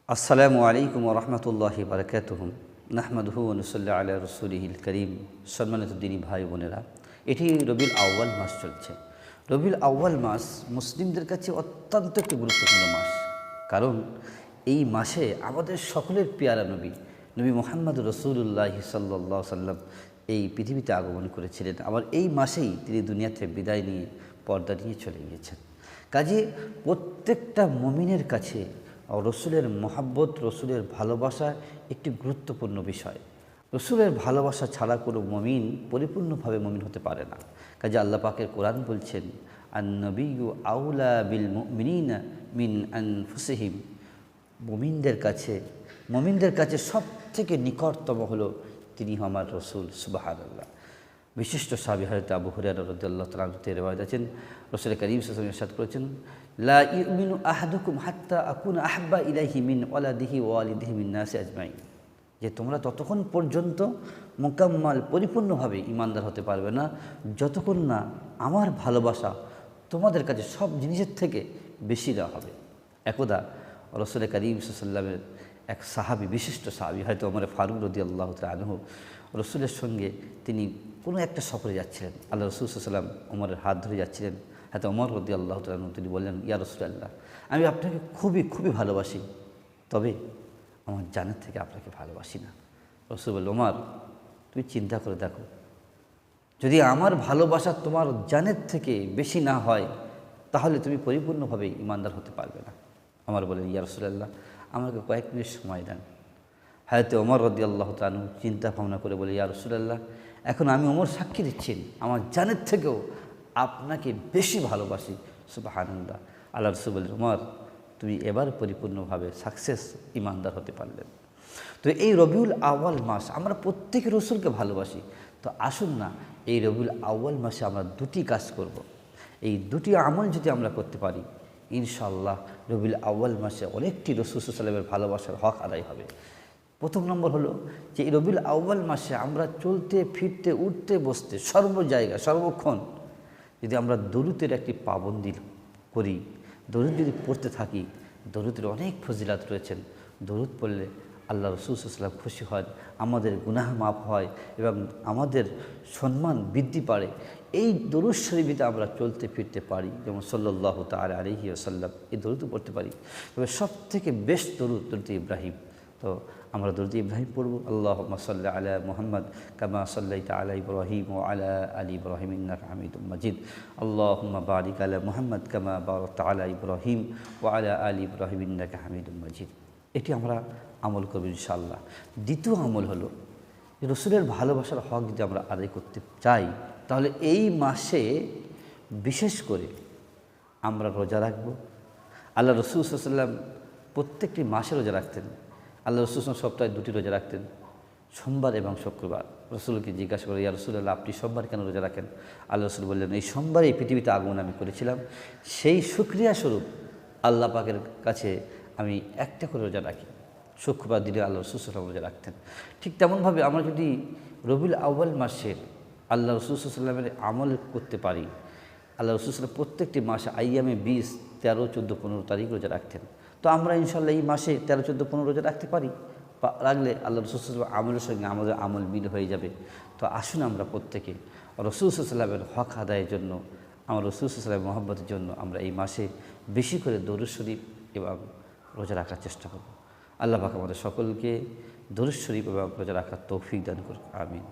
আসসালামু আলাইকুম ওয়া রাহমাতুল্লাহি ওয়া বারাকাতুহু নাহমাদুহু ওয়া নুসাল্লি আলা রাসূলিহিল কারীম। সম্মানিত দিনী ভাই বোনেরা, এটি রবিউল আউয়াল মাস চলছে। রবিউল আউয়াল মাস মুসলিমদের কাছে অত্যন্ত একটি গুরুত্বপূর্ণ মাস, কারণ এই মাসে আমাদের সকলের পেয়ারা নবী নবী মুহাম্মদ রাসূলুল্লাহি সাল্লাল্লাহু আলাইহি সাল্লাম এই পৃথিবীতে আগমন করেছিলেন। আবার এই মাসেই তিনি দুনিয়া থেকে বিদায় নিয়ে পর্দা নিয়ে চলে গিয়েছেন। কাজে প্রত্যেকটা মুমিনের কাছে রসুলের মহাব্বত, রসুলের ভালোবাসা একটি গুরুত্বপূর্ণ বিষয়। রসুলের ভালোবাসা ছাড়া কোনো মুমিন পরিপূর্ণভাবে মুমিন হতে পারে না। কাজে আল্লাহ পাকের কোরআন বলছেন, আন-নবিয়্যু আউলা বিল মুমিনিনা মিন আনফুসিহিম। মুমিনদের কাছে সবথেকে নিকটতম হলো তিনি আমার রসুল। সুবহানাল্লাহ। বিশিষ্ট সাহাবী হযরত আবু হুরায়রা রাদিয়াল্লাহু তাআলা থেকে রিওয়ায়াত আছেন, রাসূল কারীম সাল্লাল্লাহু আলাইহি ওয়াসাল্লাম ইরশাদ করেছেন, লা ইউমিনু আহাদুকুম হাত্তা আকুনা আহাব্বা ইলাইহি মিন ওয়ালাদিহি ওয়া ওয়ালিদিহি মিন নাসি আজমাইন। যে তোমরা ততক্ষণ পর্যন্ত মোকাম্মাল পরিপূর্ণভাবে ঈমানদার হতে পারবে না যতক্ষণ না আমার ভালোবাসা তোমাদের কাছে সব জিনিসের থেকে বেশি দেওয়া হবে। একদা রাসূল কারীম সাল্লাল্লাহু আলাইহি ওয়াসাল্লামের এক সাহাবী, বিশিষ্ট সাহাবী হয়তো ওমর ফারুক রাদিয়াল্লাহু তাআলা আনহু, রসুলের সঙ্গে তিনি কোনো একটা সফরে যাচ্ছিলেন। আল্লাহ রসুল সাল্লাল্লাহু আলাইহি ওয়াসাল্লাম ওমরের হাত ধরে যাচ্ছিলেন। হয়তো ওমর রাদিয়াল্লাহু তাআলা আনহু তিনি বললেন, ইয়া রাসূলুল্লাহ, আমি আপনাকে খুবই খুবই ভালোবাসি, তবে আমার জানের থেকে আপনাকে ভালোবাসি না। রসুল বলল, ওমর, তুমি চিন্তা করে দেখো, যদি আমার ভালোবাসা তোমার জানের থেকে বেশি না হয় তাহলে তুমি পরিপূর্ণভাবে ঈমানদার হতে পারবে না। ওমর বলেন, ইয়া রাসূলুল্লাহ, আমাকে কয়েক মিনিট সময় দেন। হয়তো ওমর রাদিয়াল্লাহু তাআলা আনহু চিন্তা ভাবনা করে বলে, ইয়া রাসূলুল্লাহ, এখন আমি ওমর সাক্ষী দিচ্ছি আমার জানের থেকেও আপনাকে বেশি ভালোবাসি। সুবহানাল্লাহ। আল্লাহ রাসূল বললেন, ওমর, তুমি এবার পরিপূর্ণভাবে সাকসেস ঈমানদার হতে পারলেন। তো এই রবিউল আউয়াল মাস আমরা প্রত্যেকে রসুলকে ভালোবাসি। তো আসুন না, এই রবিউল আউয়াল মাসে আমরা দুটি কাজ করব। এই দুটি আমল যদি আমরা করতে পারি, ইনশাআল্লাহ রবিউল আউয়াল মাসে অনেকটি রসুল সাল্লাল্লাহু আলাইহি ওয়াসাল্লামের ভালোবাসার হক আদায় হবে। প্রথম নম্বর হলো যে এই রবিউল আউয়াল মাসে আমরা চলতে ফিরতে উঠতে বসতে সর্ব জায়গা সর্বক্ষণ যদি আমরা দরুদের একটি পাবন্দি করি, দরুদ যদি পড়তে থাকি, দরুদের অনেক ফজিলাত রয়েছেন। দরুদ পড়লে আল্লাহ রাসূল সাল্লাল্লাহু আলাইহি ওয়াসাল্লাম খুশি হন, আমাদের গুনাহ মাফ হয় এবং আমাদের সম্মান বৃদ্ধি পায়। এই দরুদ শরীফে আমরা চলতে ফিরতে পারি, যেমন সাল্লাল্লাহু তাআলা আলাইহি ওয়াসাল্লাম, এই দরুদ পড়তে পারি। তবে সবথেকে বেস্ট দরুদ ইব্রাহিম। তো আমরা দরুদ ইব্রাহিম পড়ব, আল্লাহুম্মা সাল্লি আলা মুহাম্মদ কামা সাল্লাইতা আলা ইব্রাহিম ওয়া আলা আলি ইব্রাহিম ইন্নাকা হামিদুম মাজিদ। আল্লাহুম্মা বারিক আলা মুহাম্মদ কামা বারাকতা আলা ইব্রাহিম ওয়া আলা আলি ইব্রাহিম ইন্নাকা হামিদুম মাজিদ। এটি আমরা আমল করব ইনশাআল্লাহ। দ্বিতীয় আমল হলো, রসুলের ভালোবাসার হক যদি আমরা আদায় করতে চাই তাহলে এই মাসে বিশেষ করে আমরা রোজা রাখব। আল্লাহ রসুল সাল্লাল্লাহু আলাইহি ওয়াসাল্লাম প্রত্যেকটি মাসে রোজা রাখতেন। আল্লাহ রসুল সপ্তাহে দুটি রোজা রাখতেন, সোমবার এবং শুক্রবার। রসুলকে জিজ্ঞাসা করে, ইয়া রাসূলুল্লাহ, আপনি সোমবার কেন রোজা রাখেন? আল্লাহ রসুল বললেন, এই সোমবারে এই পৃথিবীতে আগমন আমি করেছিলাম, সেই শুকরিয়া স্বরূপ আল্লাহ পাকের কাছে আমি একটা করে রোজা রাখি। শুক্রবার দিনে আল্লাহ রসুল সাল্লাল্লাহু আলাইহি ওয়াসাল্লাম রোজা রাখতেন। ঠিক তেমনভাবে আমরা যদি রবিউল আউয়াল মাসের আল্লাহ রসুল সাল্লাল্লাহু আলাইহি ওয়াসাল্লামের আমল করতে পারি, আল্লাহ রসুল সাল্লাল্লাহু প্রত্যেকটি মাসে আইয়ামে 20, 13, 14, 15 তারিখ রোজা রাখতেন। তো আমরা ইনশাআল্লাহ এই মাসে 13, 14, 15 রোজা রাখতে পারি। রাখলে আল্লাহ রসুল সাল্লাল্লাহু আলাইহি ওয়াসাল্লাম আমলের সঙ্গে আমাদের আমল মিল হয়ে যাবে। তো আসুন আমরা প্রত্যেকে রসুল সাল্লাল্লাহু আলাইহি ওয়াসাল্লামের হক আদায়ের জন্য, আমার রসুল সাল্লাল্লাহু আলাইহি ওয়াসাল্লামের মহব্বতের জন্য আমরা এই মাসে বেশি করে দরুদ শরীফ এবং রোজা রাখার চেষ্টা করব। আল্লাহ পাক আমাদের সকলকে দরুদ শরীফ এবং রোজা রাখার তৌফিক দান করুন। আমিন।